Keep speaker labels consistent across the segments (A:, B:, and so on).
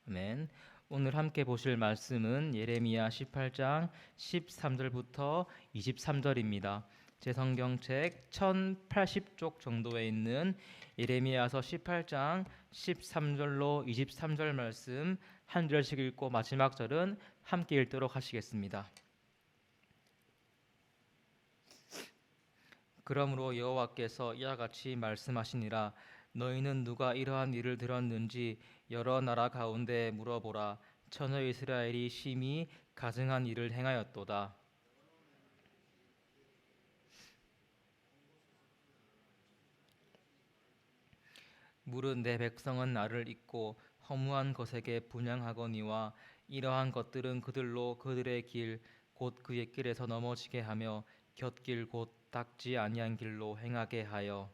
A: 아멘. 오늘 함께 보실 말씀은 예레미야 18장 13절부터 23절입니다. 제 성경책 1080쪽 정도에 있는 예레미야서 18장 13절로 23절 말씀 한 절씩 읽고 마지막 절은 함께 읽도록 하시겠습니다. 그러므로 여호와께서 이와 같이 말씀하시니라. 너희는 누가 이러한 일을 들었는지 여러 나라 가운데 물어보라. 처녀 이스라엘이 심히 가증한 일을 행하였도다. 물은 내 백성은 나를 잊고 허무한 것에게 분향하거니와 이러한 것들은 그들로 그들의 길 곧 그의 길에서 넘어지게 하며 곁길 곧 닦지 아니한 길로 행하게 하여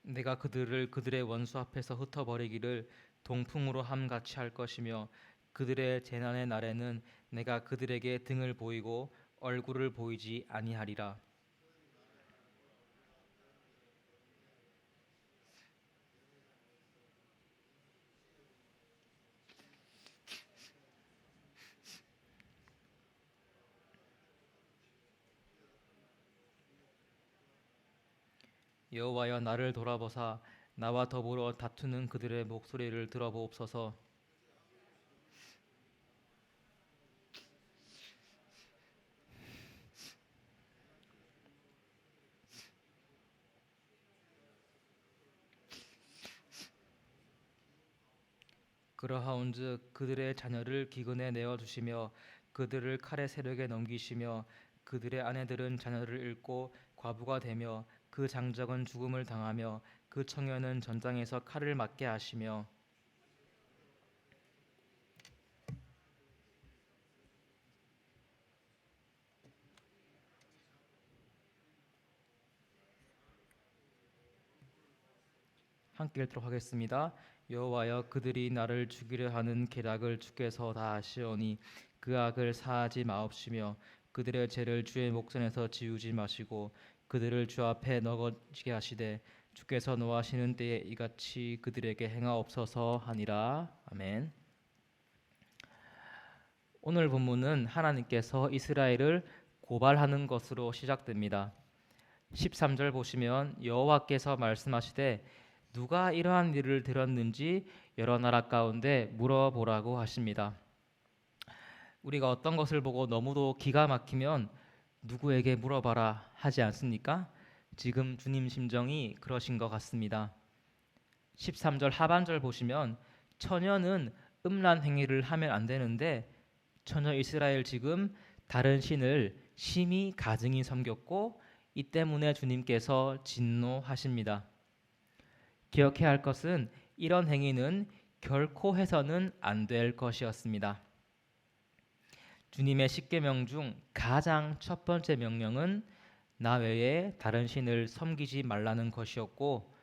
A: 내가 그들을 그들의 원수 앞에서 흩어버리기를 동풍으로 함같이 할 것이며 그들의 재난의 날에는 내가 그들에게 등을 보이고 얼굴을 보이지 아니하리라. 여호와여 나를 돌아보사 나와 더불어 다투는 그들의 목소리를 들어보옵소서. 그러하온즉 그들의 자녀를 기근에 내어 주시며 그들을 칼의 세력에 넘기시며 그들의 아내들은 자녀를 잃고 과부가 되며 그 장정은 죽음을 당하며 그 청년은 전장에서 칼을 맞게 하시며 함께 읽도록 하겠습니다. 여호와여 그들이 나를 죽이려 하는 계략을 주께서 다 아시오니 그 악을 사하지 마옵시며 그들의 죄를 주의 목전에서 지우지 마시고 그들을 주 앞에 너거지게 하시되 주께서 노하시는 때에 이같이 그들에게 행하옵소서 하니라. 아멘. 오늘 본문은 하나님께서 이스라엘을 고발하는 것으로 시작됩니다. 13절 보시면 여호와께서 말씀하시되 누가 이러한 일을 들었는지 여러 나라 가운데 물어보라고 하십니다. 우리가 어떤 것을 보고 너무도 기가 막히면 누구에게 물어봐라 하지 않습니까? 지금 주님 심정이 그러신 것 같습니다. 13절 하반절 보시면 처녀는 음란 행위를 하면 안 되는데 처녀 이스라엘 지금 다른 신을 심히 가증히 섬겼고 이 때문에 주님께서 진노하십니다. 기억해야 할 것은 이런 행위는 결코 해서는 안 될 것이었습니다. 주님의 십계명 중 가장 첫 번째 명령은 나 외에 다른 신을 섬기지 말라는 것이었고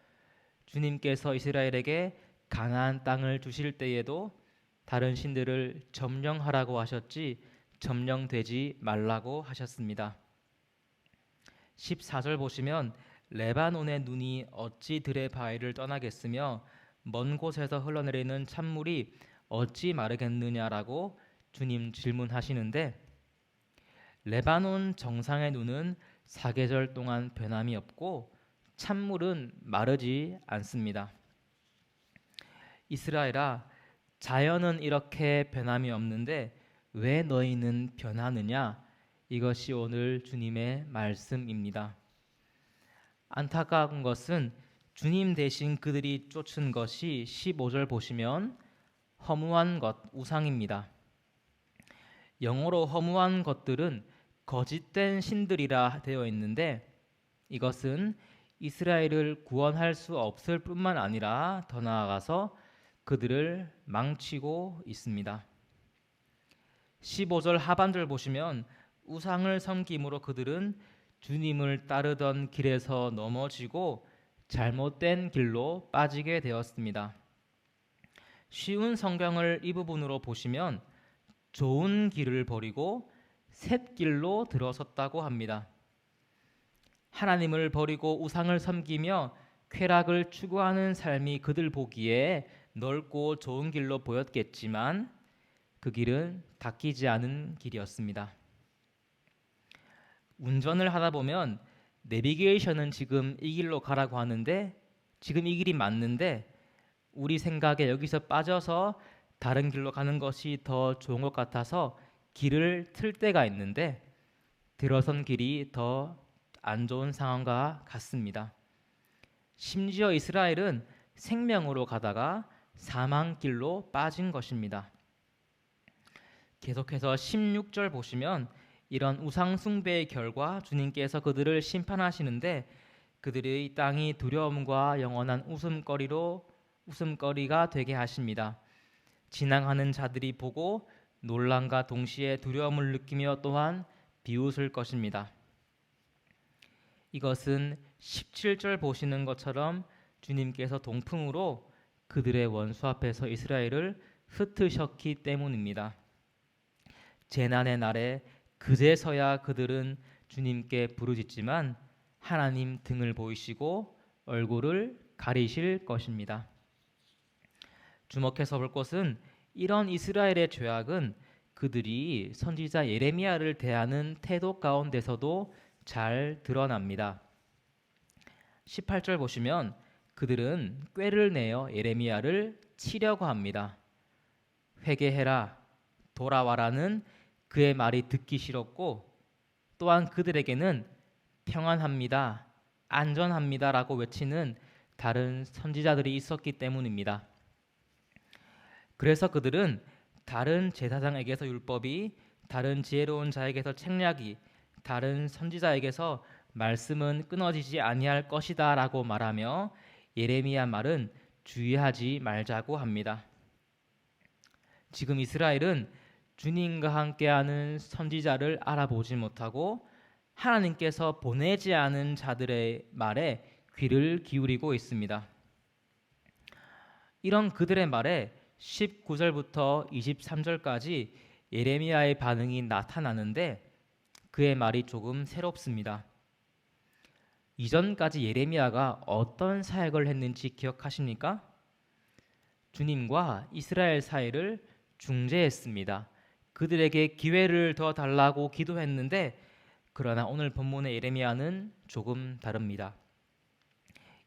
A: 주님께서 이스라엘에게 가나안 땅을 주실 때에도 다른 신들을 점령하라고 하셨지 점령되지 말라고 하셨습니다. 14절 보시면 레바논의 눈이 어찌 들의 바위를 떠나겠으며 먼 곳에서 흘러내리는 찬물이 어찌 마르겠느냐라고 주님 질문하시는데 레바논 정상의 눈은 사계절 동안 변함이 없고 찬물은 마르지 않습니다. 이스라엘아 자연은 이렇게 변함이 없는데 왜 너희는 변하느냐? 이것이 오늘 주님의 말씀입니다. 안타까운 것은 주님 대신 그들이 쫓은 것이 15절 보시면 허무한 것, 우상입니다. 영어로 허무한 것들은 거짓된 신들이라 되어 있는데 이것은 이스라엘을 구원할 수 없을 뿐만 아니라 더 나아가서 그들을 망치고 있습니다. 15절 하반절 보시면 우상을 섬김으로 그들은 주님을 따르던 길에서 넘어지고 잘못된 길로 빠지게 되었습니다. 쉬운 성경을 이 부분으로 보시면 좋은 길을 버리고 샛길로 들어섰다고 합니다. 하나님을 버리고 우상을 섬기며 쾌락을 추구하는 삶이 그들 보기에 넓고 좋은 길로 보였겠지만 그 길은 닦이지 않은 길이었습니다. 운전을 하다 보면 내비게이션은 지금 이 길로 가라고 하는데 지금 이 길이 맞는데 우리 생각에 여기서 빠져서 다른 길로 가는 것이 더 좋은 것 같아서 길을 틀 때가 있는데 들어선 길이 더 안 좋은 상황과 같습니다. 심지어 이스라엘은 생명으로 가다가 사망길로 빠진 것입니다. 계속해서 16절 보시면 이런 우상 숭배의 결과 주님께서 그들을 심판하시는데 그들의 땅이 두려움과 영원한 웃음거리가 되게 하십니다. 지나가는 자들이 보고 놀람과 동시에 두려움을 느끼며 또한 비웃을 것입니다. 이것은 17절 보시는 것처럼 주님께서 동풍으로 그들의 원수 앞에서 이스라엘을 흩으셨기 때문입니다. 재난의 날에 그제서야 그들은 주님께 부르짖지만 하나님 등을 보이시고 얼굴을 가리실 것입니다. 주목해서 볼 것은 이런 이스라엘의 죄악은 그들이 선지자 예레미야를 대하는 태도 가운데서도 잘 드러납니다. 18절 보시면 그들은 꾀를 내어 예레미야를 치려고 합니다. 회개해라, 돌아와라는 그의 말이 듣기 싫었고 또한 그들에게는 평안합니다, 안전합니다라고 외치는 다른 선지자들이 있었기 때문입니다. 그래서 그들은 다른 제사장에게서 율법이, 다른 지혜로운 자에게서 책략이, 다른 선지자에게서 말씀은 끊어지지 아니할 것이다 라고 말하며 예레미야 말은 주의하지 말자고 합니다. 지금 이스라엘은 주님과 함께하는 선지자를 알아보지 못하고 하나님께서 보내지 않은 자들의 말에 귀를 기울이고 있습니다. 이런 그들의 말에 19절부터 23절까지 예레미야의 반응이 나타나는데 그의 말이 조금 새롭습니다. 이전까지 예레미야가 어떤 사역을 했는지 기억하십니까? 주님과 이스라엘 사이를 중재했습니다. 그들에게 기회를 더 달라고 기도했는데 그러나 오늘 본문의 예레미야는 조금 다릅니다.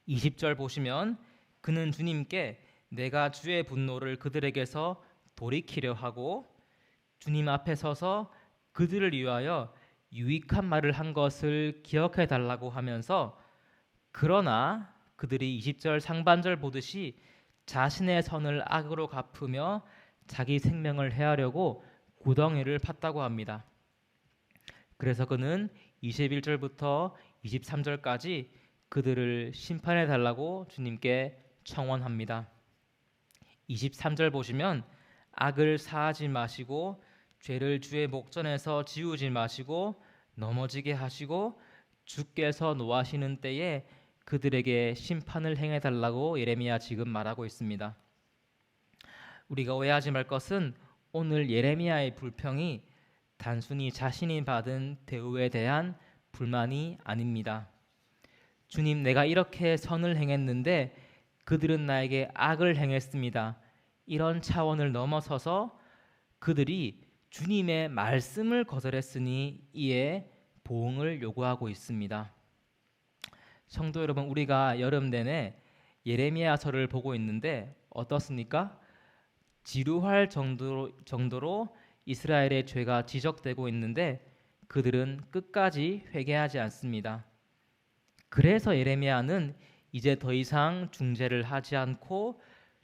A: 20절 보시면 그는 주님께 내가 주의 분노를 그들에게서 돌이키려 하고 주님 앞에 서서 그들을 위하여 유익한 말을 한 것을 기억해 달라고 하면서 그러나 그들이 20절 상반절 보듯이 자신의 선을 악으로 갚으며 자기 생명을 해하려고 구덩이를 팠다고 합니다. 그래서 그는 21절부터 23절까지 그들을 심판해 달라고 주님께 청원합니다. 23절 보시면 악을 사하지 마시고 죄를 주의 목전에서 지우지 마시고 넘어지게 하시고 주께서 노하시는 때에 그들에게 심판을 행해 달라고 예레미야 지금 말하고 있습니다. 우리가 오해하지 말 것은 오늘 예레미야의 불평이 단순히 자신이 받은 대우에 대한 불만이 아닙니다. 주님, 내가 이렇게 선을 행했는데 그들은 나에게 악을 행했습니다. 이런 차원을 넘어서서 그들이 주님의 말씀을 거절했으니 이에 보응을 요구하고 있습니다. 성도 여러분, 우리가 여름 내내 예레미야서를 보고 있는데 어떻습니까? 지루할 정도로 이스라엘의 죄가 지적되고 있는데 그들은 끝까지 회개하지 않습니다. 그래서 예레미야는 이제 더 이상 중재를 하지 않고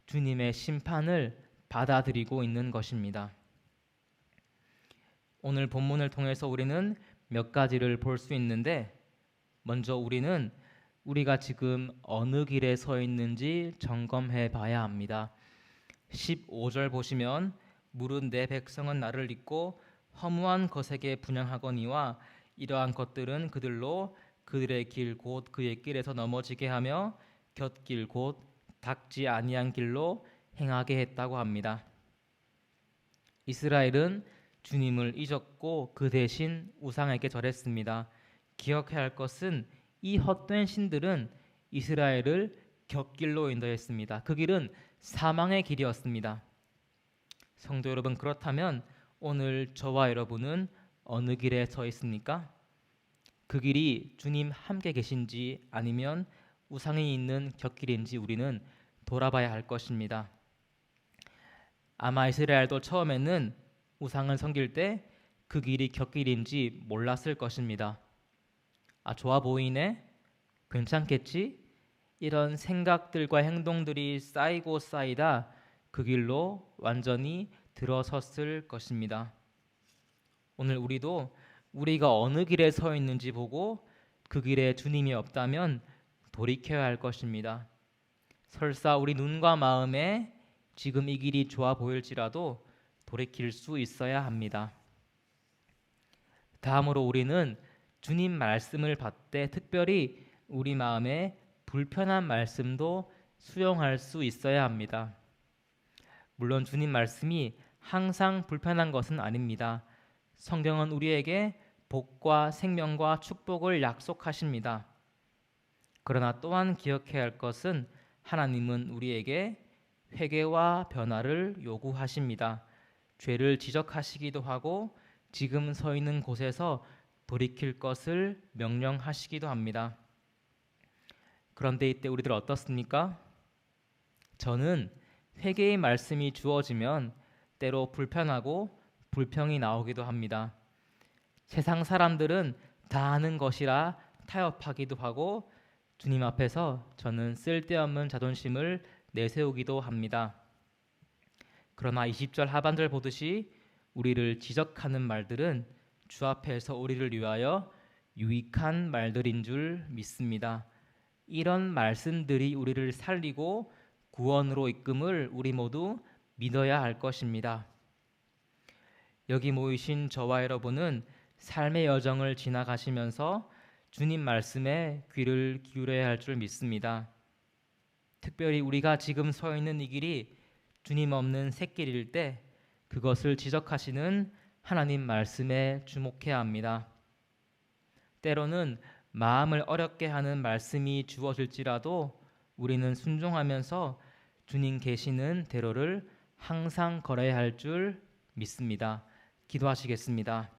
A: 주님의 심판을 받아들이고 있는 것입니다. 오늘 본문을 통해서 우리는 몇 가지를 볼 수 있는데 먼저 우리는 우리가 지금 어느 길에 서 있는지 점검해 봐야 합니다. 15절 보시면 무릇 내 백성은 나를 잊고 허무한 것에게 분향하거니와 이러한 것들은 그들로 그들의 길 곧 그의 길에서 넘어지게 하며 곁길 곧 닦지 아니한 길로 행하게 했다고 합니다. 이스라엘은 주님을 잊었고 그 대신 우상에게 절했습니다. 기억해야 할 것은 이 헛된 신들은 이스라엘을 곁길로 인도했습니다. 그 길은 사망의 길이었습니다. 성도 여러분, 그렇다면 오늘 저와 여러분은 어느 길에 서 있습니까? 그 길이 주님 함께 계신지 아니면 우상이 있는 곁길인지 우리는 돌아봐야 할 것입니다. 아마 이스라엘도 처음에는 우상을 섬길 때 그 길이 곁길인지 몰랐을 것입니다. 아, 좋아 보이네? 괜찮겠지? 이런 생각들과 행동들이 쌓이고 쌓이다 그 길로 완전히 들어섰을 것입니다. 오늘 우리도 우리가 어느 길에 서 있는지 보고 그 길에 주님이 없다면 돌이켜야 할 것입니다. 설사 우리 눈과 마음에 지금 이 길이 좋아 보일지라도 돌이킬 수 있어야 합니다. 다음으로 우리는 주님 말씀을 받되 특별히 우리 마음에 불편한 말씀도 수용할 수 있어야 합니다. 물론 주님 말씀이 항상 불편한 것은 아닙니다. 성경은 우리에게 복과 생명과 축복을 약속하십니다. 그러나 또한 기억해야 할 것은 하나님은 우리에게 회개와 변화를 요구하십니다. 죄를 지적하시기도 하고 지금 서 있는 곳에서 돌이킬 것을 명령하시기도 합니다. 그런데 이때 우리들 어떻습니까? 저는 회개의 말씀이 주어지면 때로 불편하고 불평이 나오기도 합니다. 세상 사람들은 다 아는 것이라 타협하기도 하고 주님 앞에서 저는 쓸데없는 자존심을 내세우기도 합니다. 그러나 20절 하반절 보듯이 우리를 지적하는 말들은 주 앞에서 우리를 위하여 유익한 말들인 줄 믿습니다. 이런 말씀들이 우리를 살리고 구원으로 이끌을 우리 모두 믿어야 할 것입니다. 여기 모이신 저와 여러분은 삶의 여정을 지나가시면서 주님 말씀에 귀를 기울여야 할 줄 믿습니다. 특별히 우리가 지금 서 있는 이 길이 주님 없는 샛길일 때 그것을 지적하시는 하나님 말씀에 주목해야 합니다. 때로는 마음을 어렵게 하는 말씀이 주어질지라도 우리는 순종하면서 주님 계시는 대로를 항상 걸어야 할 줄 믿습니다. 기도하시겠습니다.